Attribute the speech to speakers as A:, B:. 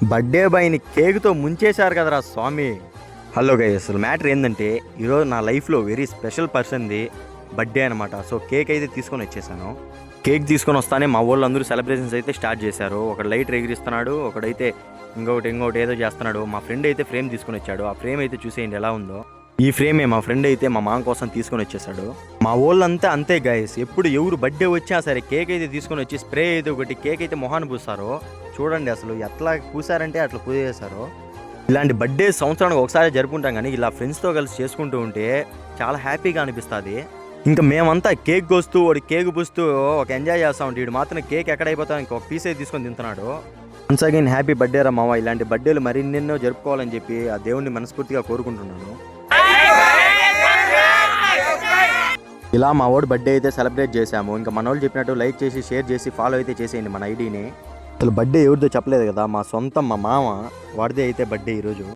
A: Birthday బాయ్ని కేక్తో ముంచేశారు కదరా స్వామి. Hello guys, అసలు matter ఏంటంటే ఈరోజు నా లైఫ్లో వెరీ స్పెషల్ పర్సన్ది బర్త్డే అనమాట. సో కేక్ అయితే తీసుకొని వచ్చేసాను. కేక్ తీసుకొని వస్తానే మా వాళ్ళు అందరూ సెలబ్రేషన్స్ అయితే స్టార్ట్ చేశారు. ఒకడు లైట్ ఎగిరిస్తున్నాడు, ఒకడైతే ఇంకొకటి ఏదో చేస్తున్నాడు. మా ఫ్రెండ్ అయితే ఫ్రేమ్ తీసుకొని వచ్చాడు. ఆ ఫ్రేమ్ అయితే చూసేయండి ఎలా ఉందో. ఈ ఫ్రేమే మా ఫ్రెండ్ అయితే మా మామ కోసం తీసుకొని వచ్చేసాడు. మా వాళ్ళంతా అంతే గైస్, ఎప్పుడు ఎవరు బర్త్డే వచ్చినా సరే కేక్ అయితే తీసుకొని వచ్చి స్ప్రే అయితే ఒకటి కేక్ అయితే మొహాన్ని పూస్తారు. చూడండి అసలు ఎట్లా పూసారంటే అట్లా పూసేశారు. ఇలాంటి బర్త్డే సంవత్సరానికి ఒకసారి జరుపుకుంటాం, కానీ ఇలా ఫ్రెండ్స్తో కలిసి చేసుకుంటూ ఉంటే చాలా హ్యాపీగా అనిపిస్తుంది. ఇంకా మేమంతా కేక్ కోస్తూ వాడు కేక్ పూస్తూ ఒక ఎంజాయ్ చేస్తూ ఉంటాం. వీడు మాత్రం కేక్ ఎక్కడైపోతా ఇంకొక పీస్ అయితే తీసుకొని తింటున్నాడు. వన్స్ అగైన్ హ్యాపీ బర్త్డే రా మామ. ఇలాంటి బర్త్డేలు మరిన్నెన్నో జరుపుకోవాలని చెప్పి ఆ దేవుణ్ణి మనస్ఫూర్తిగా కోరుకుంటున్నాను. ఇలా మా వాడు బర్త్డే అయితే సెలబ్రేట్ చేశాము. ఇంకా మన వాళ్ళు చెప్పినట్టు లైక్ చేసి షేర్ చేసి ఫాలో అయితే చేసేయండి మన ఐడిని. అసలు బర్త్డే ఎవరిదో చెప్పలేదు కదా, మా సొంతం మా మామ వాడిదే అయితే బర్త్డే ఈరోజు.